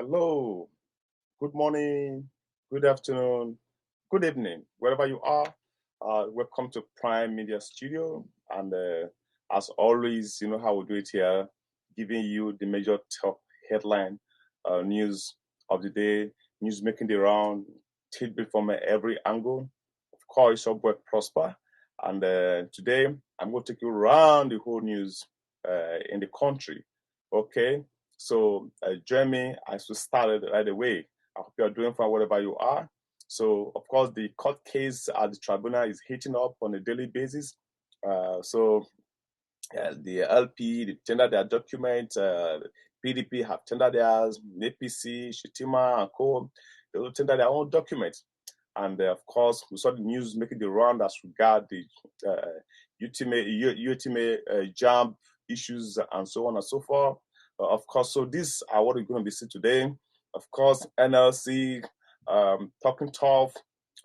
Hello, good morning, good afternoon, good evening, wherever you are. Welcome to Prime Media Studio. And as always, you know how we do it here, giving you the major top headline news of the day, news making the round, tidbit from every angle. Of course, your boy Prosper. And today, I'm going to take you around the whole news in the country. Okay, so join me as we started right away. I hope you are doing fine wherever you are. So, of course, the court case at the tribunal is heating up on a daily basis. The LP, they tendered their document. PDP have tendered theirs. APC, Shitima, and Co. They will tender their own documents. And of course, we saw the news making the round as regard the UTMA jump issues and so on and so forth. Of course, so these are what we're going to be seeing today. Of course, NLC talking tough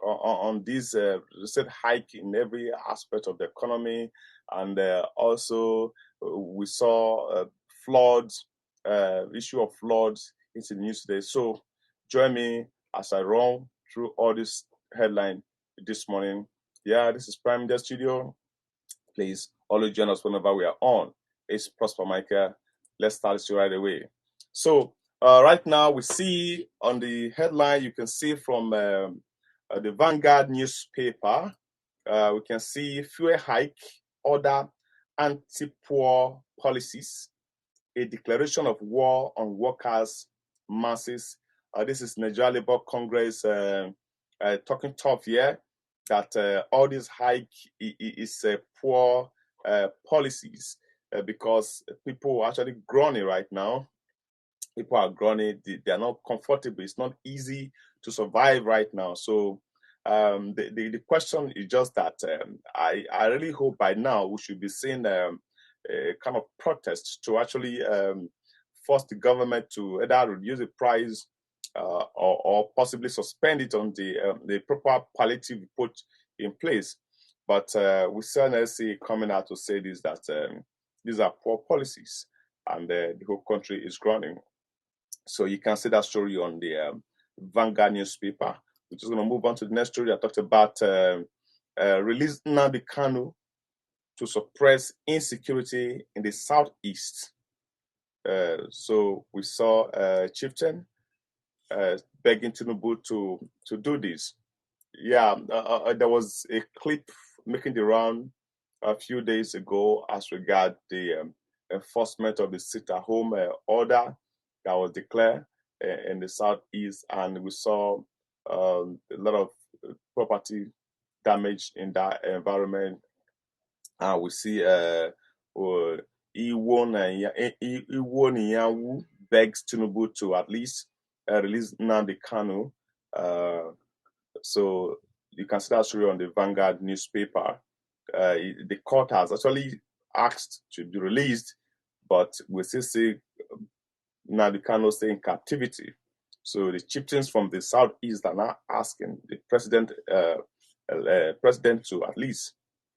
on this recent hike in every aspect of the economy. And also, we saw floods, issue of floods into the news today. So join me as I run through all this headline this morning. Yeah, this is Prime Media Studio. Please always join us whenever we are on. It's Prosper Michael. Let's start this right away. So right now we see on the headline, you can see from the Vanguard newspaper, we can see fuel hike, order anti-poor policies, a declaration of war on workers' masses. This is Nigeria Labour Congress talking tough here that all this hike is poor policies because people are actually groaning right now. People are groaning. They are not comfortable. It's not easy to survive right now. So the question is just that I really hope by now we should be seeing a kind of protest to actually force the government to either reduce the price or possibly suspend it on the proper palliative put in place. But we certainly see coming out to say this that these are poor policies and the whole country is groaning. So you can see that story on the Vanguard newspaper. We're just going to move on to the next story. I talked about release Nnamdi Kanu to suppress insecurity in the southeast. So we saw Chieftain begging Tinubu to do this. Yeah, there was a clip making the round a few days ago as regard the enforcement of the sit-at-home order that was declared in the southeast, and we saw a lot of property damage in that environment. And we see Iwo Niyawu begs Tinubu to at least release Nnamdi Kanu. So you can see that story on the Vanguard newspaper. The court has actually asked to be released, but we still see Nnamdi Kanu stay in captivity. So the chieftains from the southeast are now asking the president to at least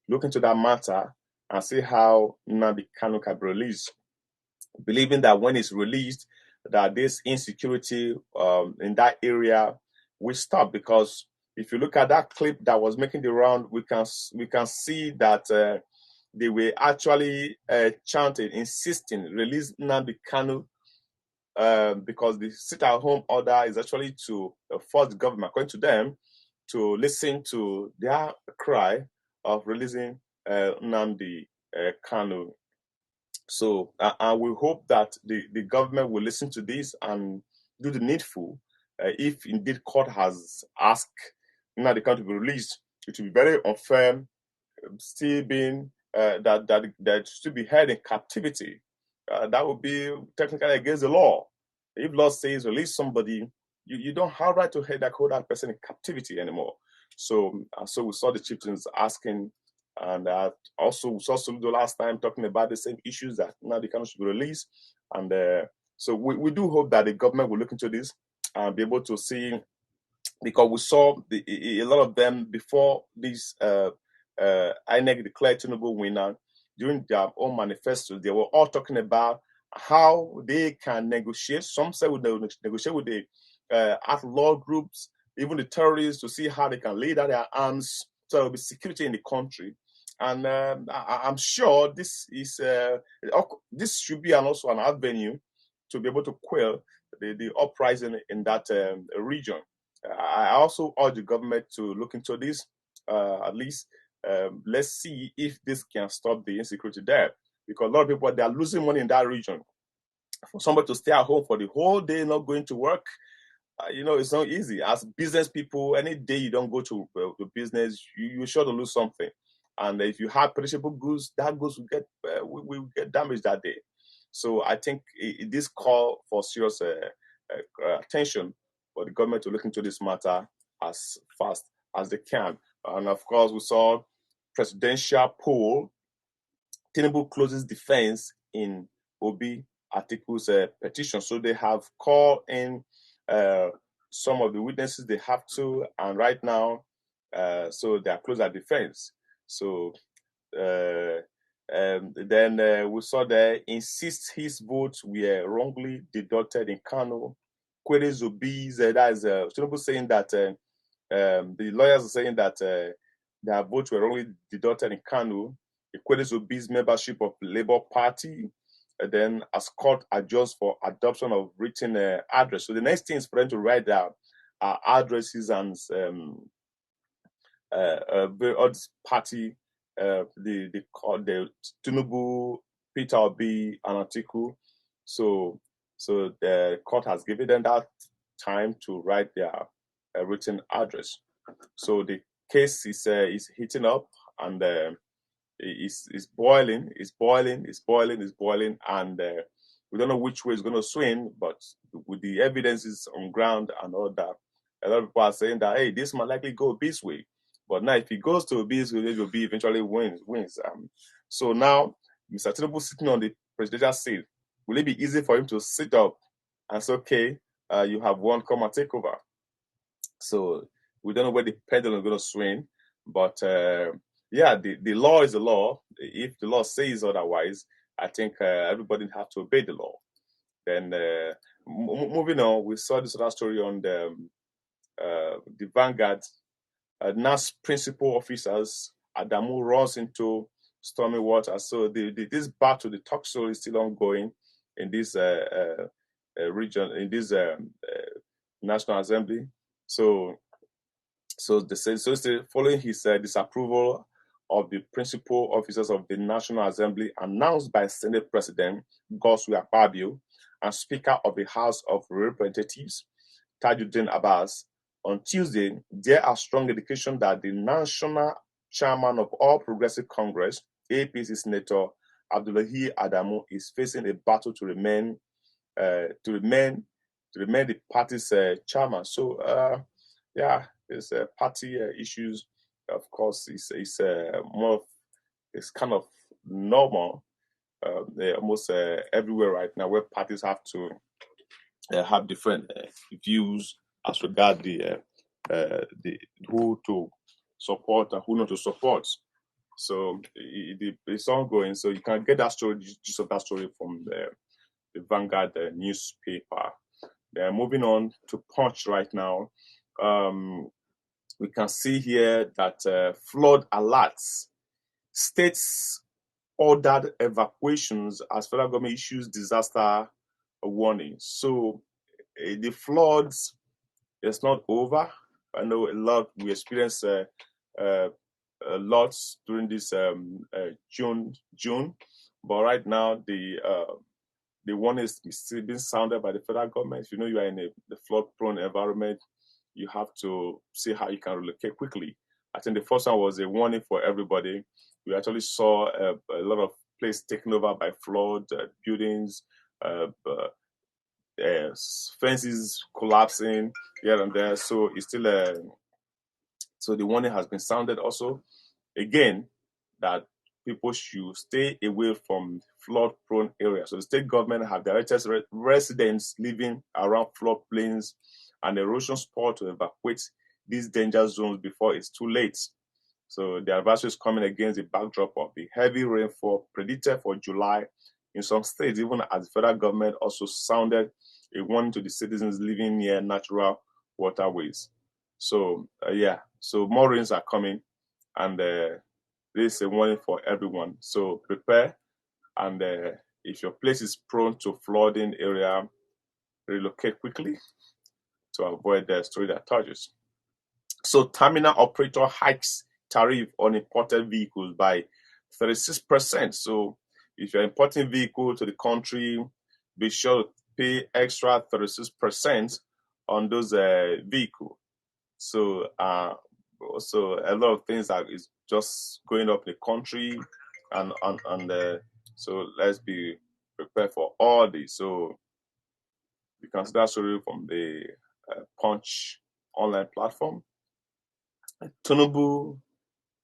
look into that matter and see how Nnamdi Kanu can be released, believing that when it's released, that this insecurity in that area will stop. Because if you look at that clip that was making the round, we can see that they were actually chanting, insisting, release Nnamdi Kanu, because the sit-at-home order is actually to force the government, according to them, to listen to their cry of releasing Nnamdi Kanu. So and we hope that the government will listen to this and do the needful. If indeed court has asked Nnamdi Kanu to be released, it will be very unfair still being that should be held in captivity. That would be technically against the law. If law says release somebody, you don't have right to hold that person in captivity anymore. So we saw the chieftains asking, and also we saw Soludo last time talking about the same issues that Nnamdi Kanu should be released. And so we do hope that the government will look into this and be able to see, because we saw a lot of them before this INEC declared Tinubu winner. During their own manifestos, they were all talking about how they can negotiate. Some say they'll negotiate with the outlaw groups, even the terrorists, to see how they can lay down their arms so there will be security in the country. And I'm sure this should be also an avenue to be able to quell the uprising in that region. I also urge the government to look into this. At least let's see if this can stop the insecurity there, because a lot of people, they are losing money in that region. For somebody to stay at home for the whole day, not going to work, it's not easy. As business people, any day you don't go to the business, you're sure to lose something. And if you have perishable goods, that goods will get damaged that day. So I think this call for serious attention for the government to look into this matter as fast as they can. And of course, we saw presidential poll. Tinubu closes defense in Obi Atiku's petition. So they have called in some of the witnesses they have to, and right now, so they are closed at defense. So then we saw that insists his votes were wrongly deducted in Kano. Kwede Zobi's, that is Tinubu saying that the lawyers are saying that their votes were wrongly deducted in Kano. Kwede Zobi's membership of Labour Party, then as court adjusts for adoption of written address. So the next thing is for them to write down addresses and all this party, the Tinubu, Peter Obi, and Atiku. So the court has given them that time to write their written address. So the case is heating up, and it's boiling, and we don't know which way it's going to swing. But with the evidences on ground and all that, a lot of people are saying that, hey, this might likely go this way. But now, if he goes to Obi's way, it will be eventually wins. So now, Mr. Tinubu sitting on the presidential seat, will it be easy for him to sit up and say, okay, you have won, come and take over? So we don't know where the pendulum is going to swing. But yeah, the law is the law. If the law says otherwise, I think everybody have to obey the law. Then moving on, we saw this other story on the Vanguard. NAS principal officers, Adamu runs into stormy waters. So this battle, the talk show is still ongoing in this region, in this National Assembly. So following his disapproval of the principal officers of the National Assembly announced by Senate President Godswill Akpabio and Speaker of the House of Representatives Tajuddin Abbas, on Tuesday, there are strong indications that the national chairman of All Progressive Congress, APC Senator Abdullahi Adamu, is facing a battle to remain the party's chairman. So, yeah, there's party issues. Of course, it's kind of normal almost everywhere right now, where parties have to have different views as regard the who to support and who not to support. So it's ongoing. So you can get that story, just of that story, from the Vanguard newspaper. Moving on to Punch right now. We can see here that flood alerts. States ordered evacuations as federal government issues disaster warning. So the floods, it's not over. I know a lot. We experienced a lot during this June, but right now the warning is still being sounded by the federal government. If you know you are in the flood-prone environment, you have to see how you can relocate quickly. I think the first one was a warning for everybody. We actually saw a lot of places taken over by flood, buildings, fences collapsing here and there. So it's still so the warning has been sounded also again that people should stay away from flood-prone areas. So the state government have directed residents living around floodplains and erosion spots to evacuate these danger zones before it's too late. So the advisory is coming against the backdrop of the heavy rainfall predicted for July in some states, even as the federal government also sounded a warning to the citizens living near natural waterways. So so more rains are coming, and this is a warning for everyone. So prepare, and if your place is prone to flooding area, relocate quickly to avoid the storage charges. So terminal operator hikes tariff on imported vehicles by 36%. So if you're importing vehicle to the country, be sure to pay extra 36% on those vehicles. So also a lot of things that is just going up in the country, and so let's be prepared for all this. So you can see that story from the Punch online platform. Tinubu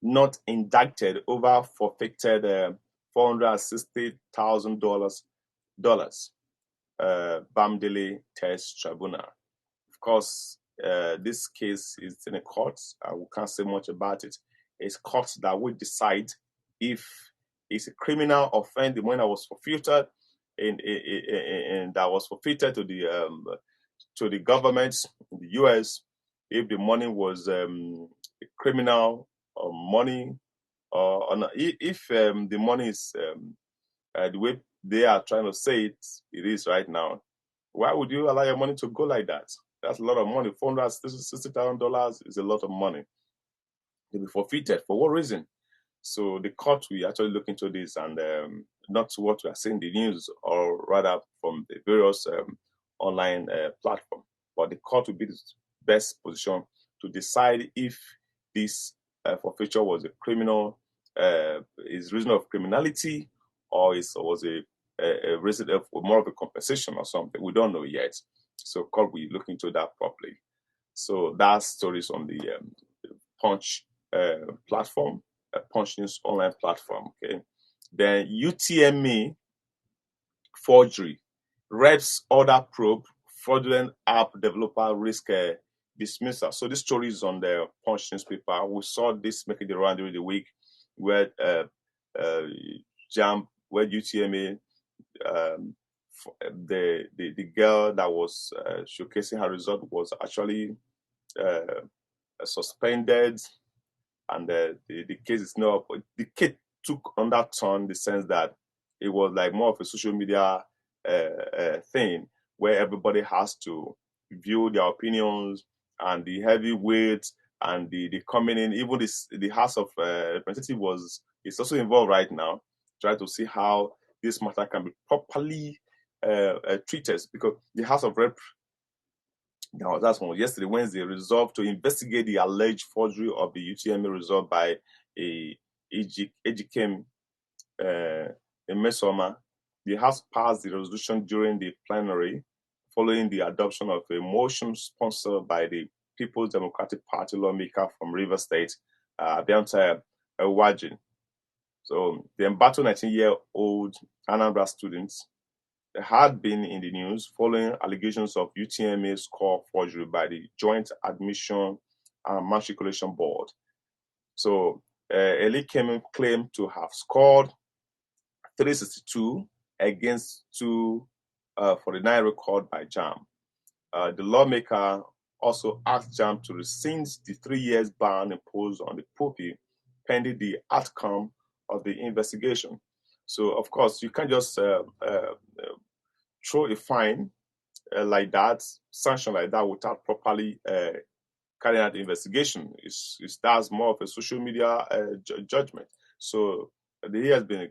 not indicted over forfeited $460,000 Bamdele test tribunal. Of course, this case is in a court. We can't say much about it. It's court that will decide if it's a criminal offense. The money that was forfeited and that was forfeited to the government in the U.S. If the money was criminal money, or not, if the money is the way they are trying to say it is right now, why would you allow your money to go like that? That's a lot of money. $460,000 is a lot of money to be forfeited. For what reason? So the court will actually look into this, and not what we are seeing in the news, or rather from the various online platform. But the court will be the best position to decide if this forfeiture was a criminal, is reason of criminality, or was a reason of more of a compensation or something. We don't know yet. So court will look into that properly. So that stories on the Punch platform, Punch News online platform. Okay, then UTME forgery, reps order probe fraudulent app developer risk dismissal. So this story is on the Punch newspaper. We saw this making the round during the week, where where UTME, the girl that was showcasing her result was actually suspended, and the case is now, the case took on that turn in the sense that it was like more of a social media thing where everybody has to view their opinions, and the heavyweight and the coming in, even the House of Representatives is also involved right now, trying to see how this matter can be properly treated, because the House of Rep, now that's one yesterday, Wednesday, resolved to investigate the alleged forgery of the UTME result by Ejikem Emesoma. The House passed the resolution during the plenary following the adoption of a motion sponsored by the People's Democratic Party lawmaker from Rivers State, Abianta Wajin. So the embattled 19-year-old Anambra students had been in the news following allegations of UTME score forgery by the Joint Admission and Matriculation Board. So Eli Kemen claimed to have scored 362 against 249 record by JAMB. The lawmaker also asked JAMB to rescind the 3 years ban imposed on the pupil pending the outcome of the investigation. So, of course, you can't just throw a fine like that, sanction like that, without properly carrying out the investigation. That's more of a social media judgment. So he has been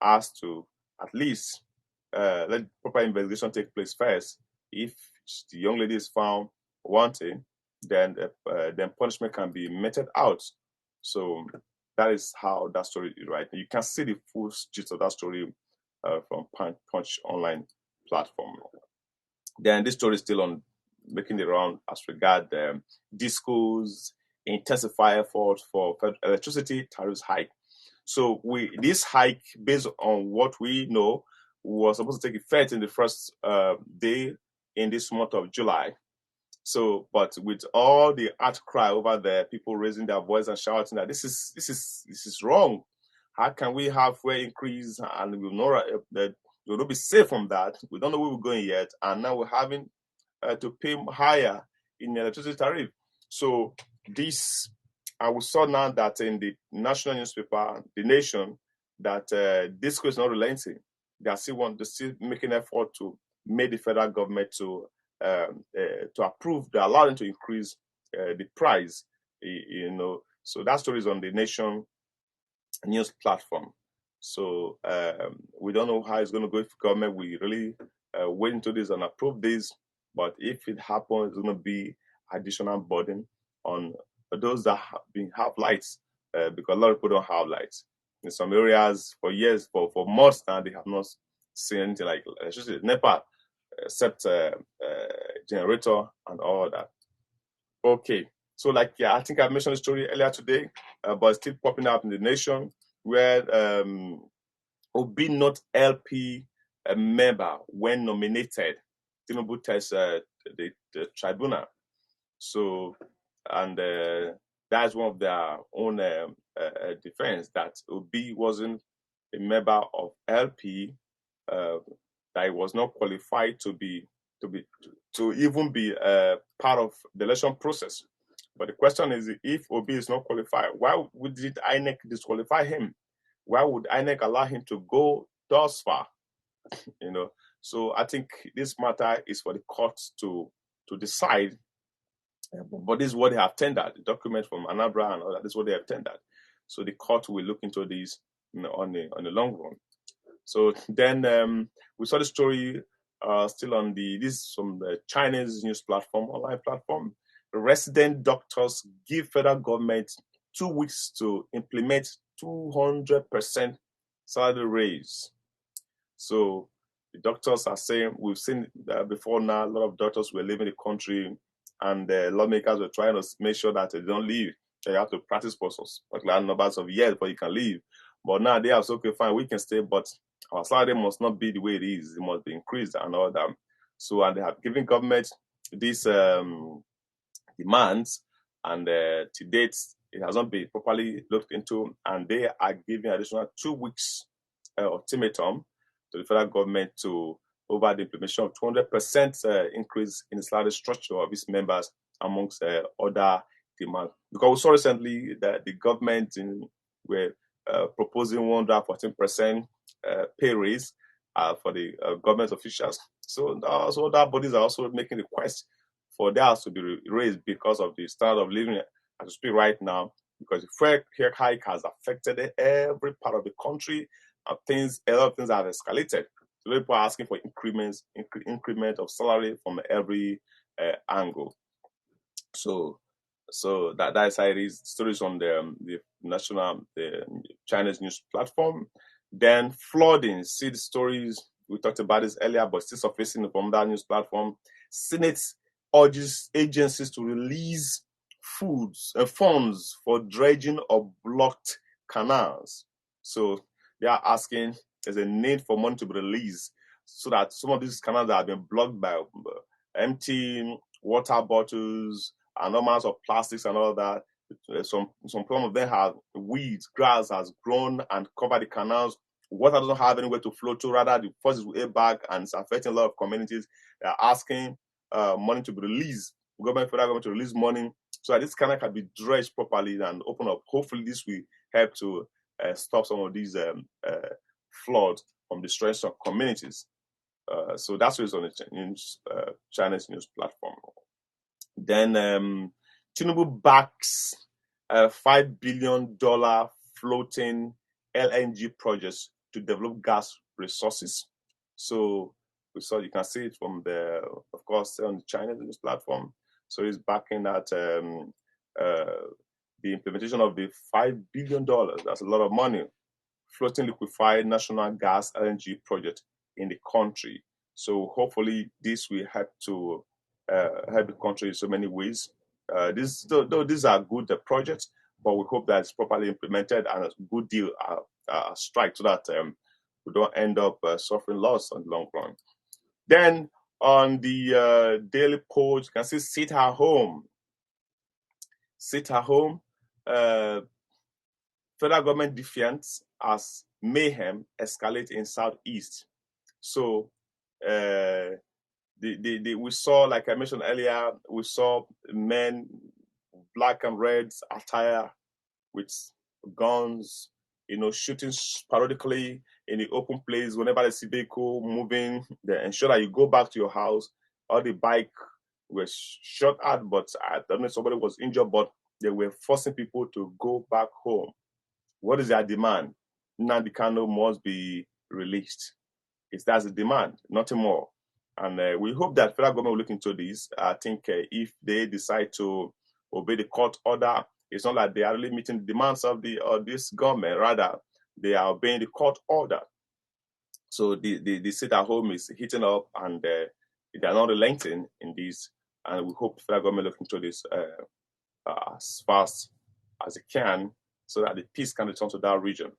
asked to at least let proper investigation take place first. If the young lady is found wanting, then punishment can be meted out. So that is how that story is, right? You can see the full gist of that story from Punch online platform. Then this story is still on making the round as regard discos intensify efforts for electricity tariffs hike. So this hike, based on what we know, was supposed to take effect in the first day in this month of July. So, but with all the outcry over there, people raising their voice and shouting that this is wrong. How can we have fuel increase and we know that We will be safe from that. We don't know where we're going yet, and now we're having to pay higher in the electricity tariff. So this, we saw now that in the national newspaper, The Nation, that this is not relenting. They still making effort to make the federal government to approve, they allow them to increase the price. So that story is on The Nation news platform. So we don't know how it's going to go if government will really wait into this and approve this. But if it happens, it's going to be additional burden on those that have lights, because a lot of people don't have lights. In some areas, for years, for months now, they have not seen anything like NEPA, except generator and all that. Okay, so I think I mentioned the story earlier today, but it's still popping up in The Nation, where Obi not LP a member when nominated. Tinubu tells the tribunal. So, and that's one of their own defense, that Obi wasn't a member of LP, that he was not qualified to even be part of the election process. But the question is, if Obi is not qualified, why did INEC disqualify him? Why would INEC allow him to go thus far? So I think this matter is for the courts to decide. But this is what they have tendered. The document from Anambra and all that, this is what they have tendered. So the court will look into this on the long run. So then we saw the story still on this from the Chinese news platform, online platform. Resident doctors give federal government 2 weeks to implement 200% salary raise. So the doctors are saying, we've seen before now, a lot of doctors were leaving the country, and the lawmakers were trying to make sure that they don't leave. They have to practice for particular numbers of years before you can leave. But now they have said, okay, fine, we can stay, but our salary must not be the way it is. It must be increased and all that. So, and they have given government these demands, and to date, it has not been properly looked into, and they are giving additional 2 weeks ultimatum to the federal government to over the implementation of 200% increase in the salary structure of its members, amongst other demands. Because we saw recently that the government were proposing 114% pay raise for the government officials. So other bodies are also making requests for theirs to be raised because of the standard of living as we speak right now, because the fuel hike has affected every part of the country. A lot of things have escalated. So people are asking for increment of salary from every angle. So that is how it is. Stories on the Chinese news platform. Then flooding. See the stories, we talked about this earlier, but still surfacing from that news platform. Senate urges agencies to release funds for dredging of blocked canals. So they are asking, there's a need for money to be released so that some of these canals that have been blocked by empty water bottles and all kinds of plastics and all that. Some of them have weeds, grass has grown and covered the canals. Water doesn't have anywhere to flow to. Rather, the force is way back, and it's affecting a lot of communities. They are asking money to be released. Federal government to release money so that this canal can be dredged properly and open up. Hopefully, this will help to stop some of these floods from destroying some communities. So that's what is on the Chinese news platform. Then Tinubu backs $5 billion floating LNG projects to develop gas resources. So you can see it from of course, on the Chinese news platform. So he's backing that the implementation of the $5 billion. That's a lot of money. Floating liquefied natural gas LNG project in the country. So hopefully this will help to help the country in so many ways. These are good projects, but we hope that it's properly implemented and a good deal strike so that we don't end up suffering loss on the long run. Then on the Daily Post, you can see Sit at Home. Sit at Home. Federal government defiance as mayhem escalate in Southeast. So we saw, like I mentioned earlier, we saw men, black and red attire with guns, shooting sporadically in the open place. Whenever they see vehicle moving, they ensure that you go back to your house. All the bike was shot at, but I don't know if somebody was injured, but they were forcing people to go back home. What is their demand? Nnamdi Kanu must be released. That's the demand, nothing more. And we hope that federal government will look into this. I think if they decide to obey the court order, it's not like they are really meeting the demands of this government. Rather, they are obeying the court order. So the sit at home is heating up, and they are not relenting in this. And we hope the federal government look into this as fast as it can, so that the peace can return to that region.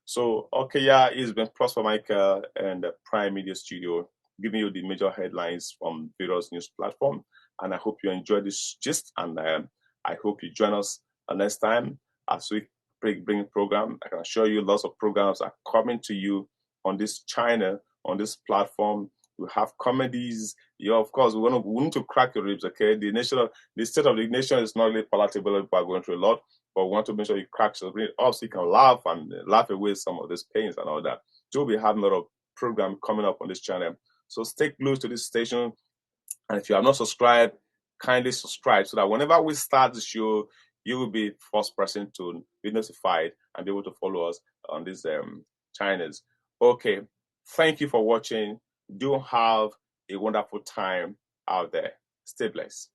So, okay, yeah, it's been Prosper Michael and the Prime Media Studio giving you the major headlines from various news platforms. And I hope you enjoyed this gist, and I hope you join us next time as we bring program. I can assure you lots of programs are coming to you on this channel, on this platform. We have comedies. Of course, we need to crack your ribs, okay? The state of the nation is not really palatable. We're going through a lot, but we want to make sure you crack your ribs up so you can laugh and laugh away some of these pains and all that. So we'll be having a lot of program coming up on this channel. So stay glued to this station. And if you have not subscribed, kindly subscribe so that whenever we start the show, you will be first person to be notified and be able to follow us on these channels. Okay, thank you for watching. Do have a wonderful time out there. Stay blessed.